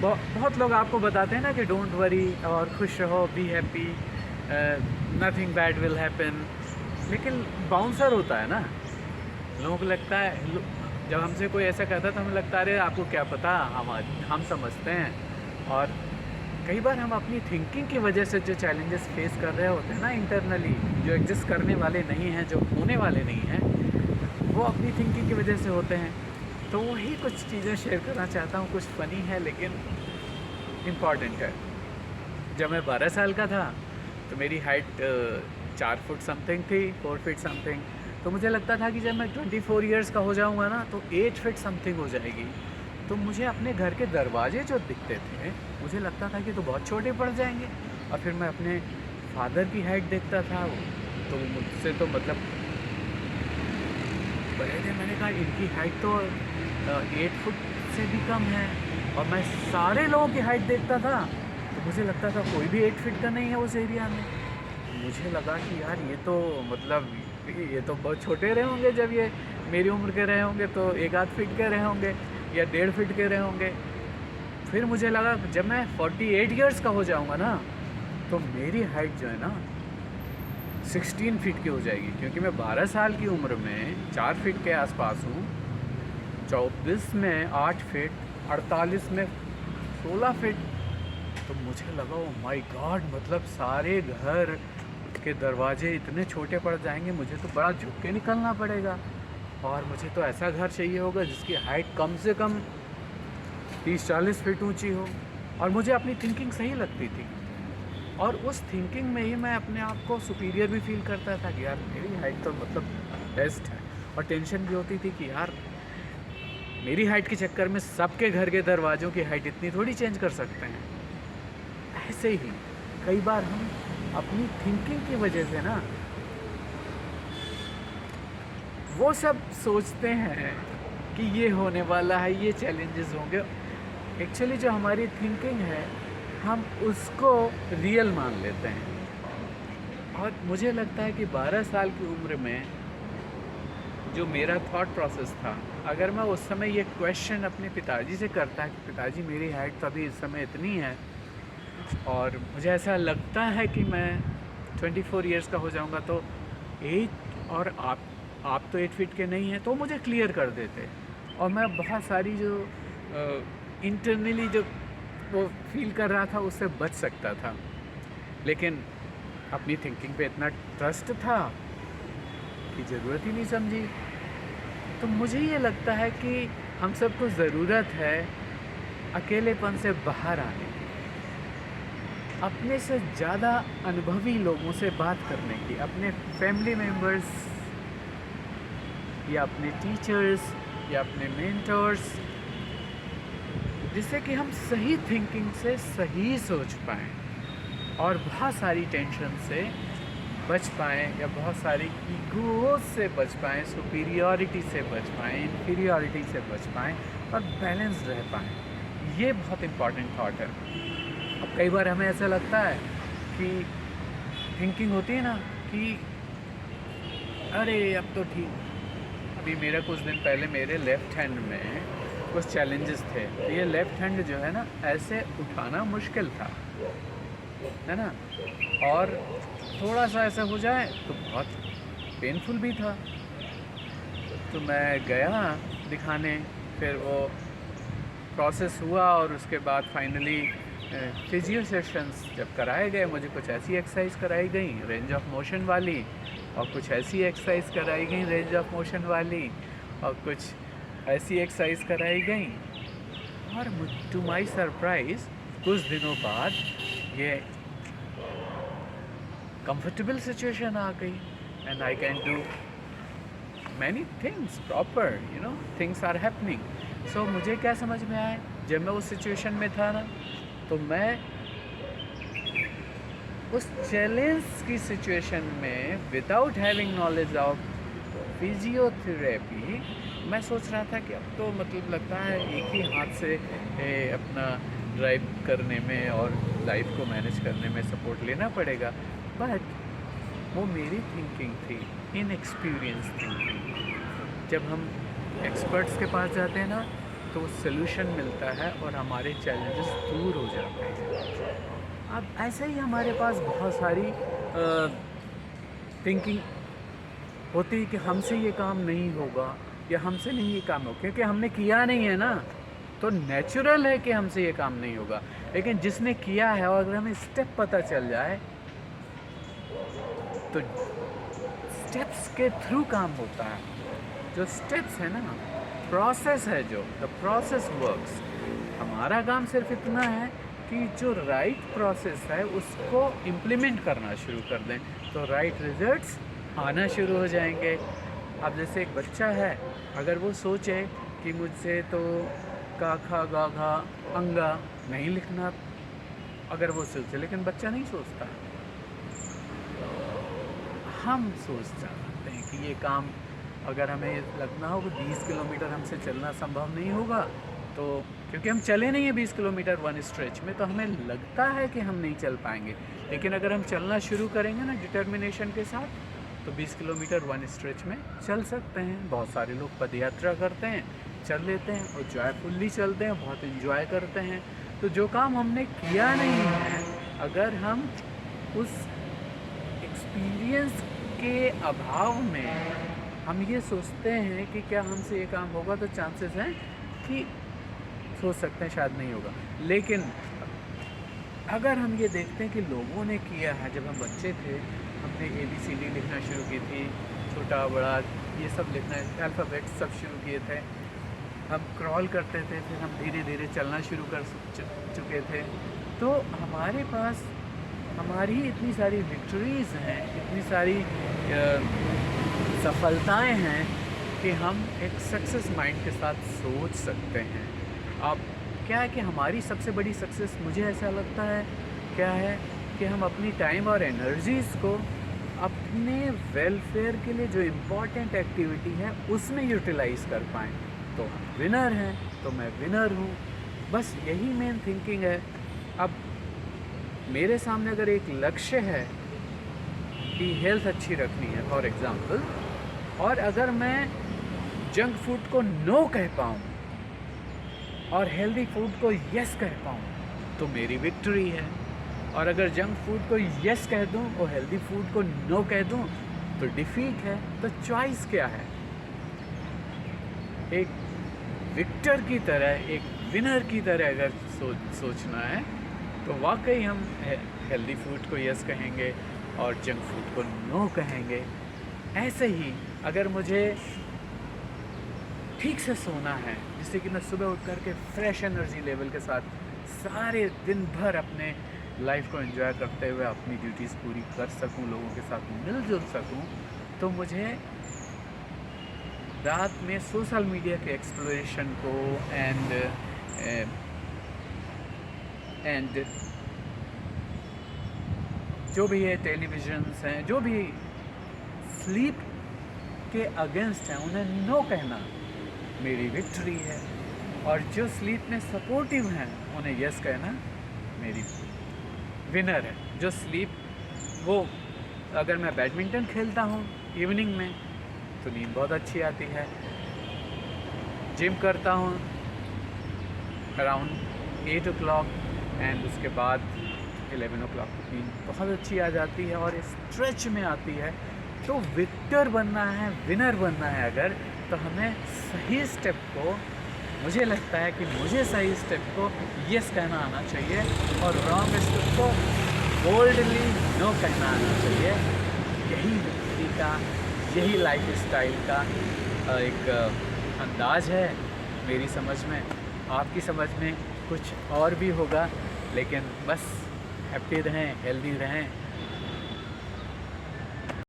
बहुत लोग आपको बताते हैं ना कि डोंट वरी और खुश रहो, be happy, nothing bad will happen. लेकिन बाउंसर होता है ना, लोगों को लगता है जब हमसे कोई ऐसा कहता है तो हमें लगता है अरे आपको क्या पता, हम समझते हैं। और कई बार हम अपनी थिंकिंग की वजह से जो चैलेंजेस फेस कर रहे होते हैं ना इंटरनली, जो एग्जिस्ट करने वाले नहीं हैं, जो होने वाले नहीं हैं, वो अपनी थिंकिंग की वजह से होते हैं। तो वही कुछ चीज़ें शेयर करना चाहता हूँ, कुछ फ़नी है लेकिन इम्पॉर्टेंट है। जब मैं 12 साल का था तो मेरी हाइट 4 फुट समथिंग थी, 4 फीट समथिंग। तो मुझे लगता था कि जब मैं 24 ईयर्स का हो जाऊंगा ना तो 8 फीट समथिंग हो जाएगी। तो मुझे अपने घर के दरवाजे जो दिखते थे, मुझे लगता था कि तो बहुत छोटे पड़ जाएंगे। और फिर मैं अपने फादर की हाइट देखता था, तो मुझसे तो मतलब बड़े थे। मैंने कहा इनकी हाइट तो 8 फुट से भी कम है। और मैं सारे लोगों की हाइट देखता था तो मुझे लगता था कोई भी 8 फीट का नहीं है उस एरिया में। मुझे लगा कि यार ये तो मतलब ये तो बहुत छोटे रहे होंगे, जब ये मेरी उम्र के रहे होंगे तो 1 आध फीट के रहे होंगे या 1.5 फीट के रहे होंगे। फिर मुझे लगा जब मैं 48 ईयर्स का हो जाऊंगा ना तो मेरी हाइट जो है ना 16 फीट की हो जाएगी, क्योंकि मैं 12 साल की उम्र में 4 फीट के आसपास हूँ, 24 में 8 फीट, 48 में 16 फीट। तो मुझे लगा ओ माय गॉड, मतलब सारे घर के दरवाजे इतने छोटे पड़ जाएंगे, मुझे तो बड़ा झुक के निकलना पड़ेगा। और मुझे तो ऐसा घर चाहिए होगा जिसकी हाइट कम से कम 30-40 फीट ऊंची हो। और मुझे अपनी थिंकिंग सही लगती थी, और उस थिंकिंग में ही मैं अपने आप को सुपीरियर भी फील करता था कि यार मेरी हाइट तो मतलब बेस्ट है। और टेंशन भी होती थी कि यार मेरी हाइट के चक्कर में सबके घर के दरवाज़ों की हाइट इतनी थोड़ी चेंज कर सकते हैं। ऐसे ही कई बार हम अपनी थिंकिंग की वजह से ना वो सब सोचते हैं कि ये होने वाला है, ये चैलेंजेस होंगे। एक्चुअली जो हमारी थिंकिंग है हम उसको रियल मान लेते हैं। और मुझे लगता है कि 12 साल की उम्र में जो मेरा थॉट प्रोसेस था, अगर मैं उस समय ये क्वेश्चन अपने पिताजी से करता कि पिताजी मेरी हाइट तो अभी इस समय इतनी है और मुझे ऐसा लगता है कि मैं 24 ईयर्स का हो जाऊंगा, तो 8 और आप तो 8 फीट के नहीं हैं, तो मुझे क्लियर कर देते और मैं बहुत सारी जो इंटरनली जो वो फील कर रहा था उससे बच सकता था। लेकिन अपनी थिंकिंग पे इतना ट्रस्ट था कि ज़रूरत ही नहीं समझी। तो मुझे ये लगता है कि हम सबको ज़रूरत है अकेलेपन से बाहर आने की, अपने से ज़्यादा अनुभवी लोगों से बात करने की, अपने फैमिली मेम्बर्स या अपने टीचर्स या अपने मेंटर्स, जिससे कि हम सही थिंकिंग से सही सोच पाएँ और बहुत सारी टेंशन से बच पाएँ, या बहुत सारी ईगो से बच पाएँ, सुपीरियॉरिटी से बच पाएँ, इन्फीरियॉरिटी से बच पाएँ और बैलेंस रह पाएँ। ये बहुत इम्पॉर्टेंट थॉट है। अब कई बार हमें ऐसा लगता है कि थिंकिंग होती है ना कि अरे अब तो ठीक। अभी मेरा कुछ दिन पहले मेरे लेफ़्ट हैंड में कुछ चैलेंजेस थे। ये लेफ़्ट हैंड जो है ना ऐसे उठाना मुश्किल था, है ना, और थोड़ा सा ऐसा हो जाए तो बहुत पेनफुल भी था। तो मैं गया दिखाने, फिर वो प्रोसेस हुआ और उसके बाद फाइनली फिजियो सेशंस जब कराए गए, मुझे कुछ ऐसी एक्सरसाइज कराई गई रेंज ऑफ मोशन वाली, और कुछ ऐसी एक्सरसाइज कराई गई रेंज ऑफ मोशन वाली, और कुछ ऐसी एक्सरसाइज कराई गई। और टू माय सरप्राइज़ कुछ दिनों बाद ये कंफर्टेबल सिचुएशन आ गई and I can do many things proper, things are happening. So मुझे क्या समझ में आया, जब मैं उस सिचुएशन में था ना तो मैं उस चैलेंज की सिचुएशन में without having knowledge of physiotherapy मैं सोच रहा था कि अब तो मतलब लगता है एक ही हाथ से अपना ड्राइव करने में और लाइफ को मैनेज करने में सपोर्ट लेना पड़ेगा। बट वो मेरी थिंकिंग थी, इनएक्सपीरियंस थिंकिंग। जब हम एक्सपर्ट्स के पास जाते हैं ना तो सॉल्यूशन मिलता है और हमारे चैलेंजेस दूर हो जाते हैं। अब ऐसे ही हमारे पास बहुत सारी थिंकिंग होती है कि हमसे ये काम नहीं होगा या हमसे नहीं ये काम होगा, क्योंकि हमने किया नहीं है ना, तो नेचुरल है कि हमसे ये काम नहीं होगा। लेकिन जिसने किया है और अगर हमें स्टेप पता चल जाए तो स्टेप्स के थ्रू काम होता है। जो स्टेप्स है ना, प्रोसेस है, जो द प्रोसेस वर्क्स। हमारा काम सिर्फ इतना है कि जो राइट प्रोसेस है उसको इम्प्लीमेंट करना शुरू कर दें, तो राइट रिजल्ट्स आना शुरू हो जाएंगे। अब जैसे एक बच्चा है, अगर वो सोचे कि मुझसे तो का खा गा घा अंगा नहीं लिखना, अगर वो सोचे, लेकिन बच्चा नहीं सोचता, हम सोच सकते हैं कि ये काम अगर हमें लगना हो कि 20 किलोमीटर हमसे चलना संभव नहीं होगा, तो क्योंकि हम चले नहीं हैं 20 किलोमीटर वन स्ट्रेच में, तो हमें लगता है कि हम नहीं चल पाएंगे। लेकिन अगर हम चलना शुरू करेंगे ना डिटर्मिनेशन के साथ, तो 20 किलोमीटर वन स्ट्रेच में चल सकते हैं। बहुत सारे लोग पदयात्रा करते हैं, चल लेते हैं और जॉयफुल्ली चलते हैं, बहुत इन्जॉय करते हैं। तो जो काम हमने किया नहीं है, अगर हम उस एक्सपीरियंस के अभाव में हम ये सोचते हैं कि क्या हमसे ये काम होगा, तो चांसेस हैं कि सोच सकते हैं शायद नहीं होगा। लेकिन अगर हम ये देखते हैं कि लोगों ने किया है, जब हम बच्चे थे हमने ABCD लिखना शुरू की थी, छोटा बड़ा ये सब लिखना, अल्फ़ाबेट सब शुरू किए थे, हम क्रॉल करते थे, फिर हम धीरे धीरे चलना शुरू कर चुके थे। तो हमारे पास हमारी इतनी सारी विक्ट्रीज़ हैं, इतनी सारी सफलताएं हैं कि हम एक सक्सेस माइंड के साथ सोच सकते हैं। अब क्या है कि हमारी सबसे बड़ी सक्सेस, मुझे ऐसा लगता है, क्या है कि हम अपनी टाइम और एनर्जीज़ को अपने वेलफेयर के लिए जो इम्पोर्टेंट एक्टिविटी है उसमें यूटिलाइज़ कर पाएँ। तो हम विनर हैं, तो मैं विनर हूँ, बस यही मेन थिंकिंग है। अब मेरे सामने अगर एक लक्ष्य है कि हेल्थ अच्छी रखनी है फॉर एग्ज़ाम्पल, और अगर मैं जंक फूड को नो कह पाऊँ और हेल्दी फूड को यस कह पाऊँ, तो मेरी विक्ट्री है। और अगर जंक फूड को यस कह दूँ और हेल्दी फूड को नो कह दूँ, तो डिफीट है। तो चॉइस क्या है? एक विक्टर की तरह, एक विनर की तरह अगर सोचना है, तो वाकई हम हेल्दी फूड को यस कहेंगे और जंक फूड को नो कहेंगे। ऐसे ही अगर मुझे ठीक से सोना है, जिससे कि मैं सुबह उठ कर के फ्रेश एनर्जी लेवल के साथ सारे दिन भर अपने लाइफ को एंजॉय करते हुए अपनी ड्यूटीज़ पूरी कर सकूं, लोगों के साथ मिलजुल सकूं, तो मुझे रात में सोशल मीडिया के एक्सप्लोरेशन को एंड जो भी है टेलीविजन्स हैं, जो भी स्लीप के अगेंस्ट हैं, उन्हें नो कहना मेरी विक्ट्री है। और जो स्लीप में सपोर्टिव हैं उन्हें यस कहना मेरी विनर है। जो स्लीप, वो अगर मैं बैडमिंटन खेलता हूँ इवनिंग में, तो नींद बहुत अच्छी आती है। जिम करता हूँ अराउंड 8 o'clock एंड उसके बाद 11 o'clock नींद बहुत अच्छी आ जाती है और स्ट्रेच में आती है। तो विक्टर बनना है, विनर बनना है अगर, तो हमें सही स्टेप को, मुझे लगता है कि मुझे सही स्टेप को यस कहना आना चाहिए और रॉन्ग स्टेप को बोल्डली नो कहना आना चाहिए। यही विक्ट्री का, यही लाइफ स्टाइल का एक अंदाज है मेरी समझ में। आपकी समझ में कुछ और भी होगा, लेकिन बस हैप्पी रहें, हेल्दी रहें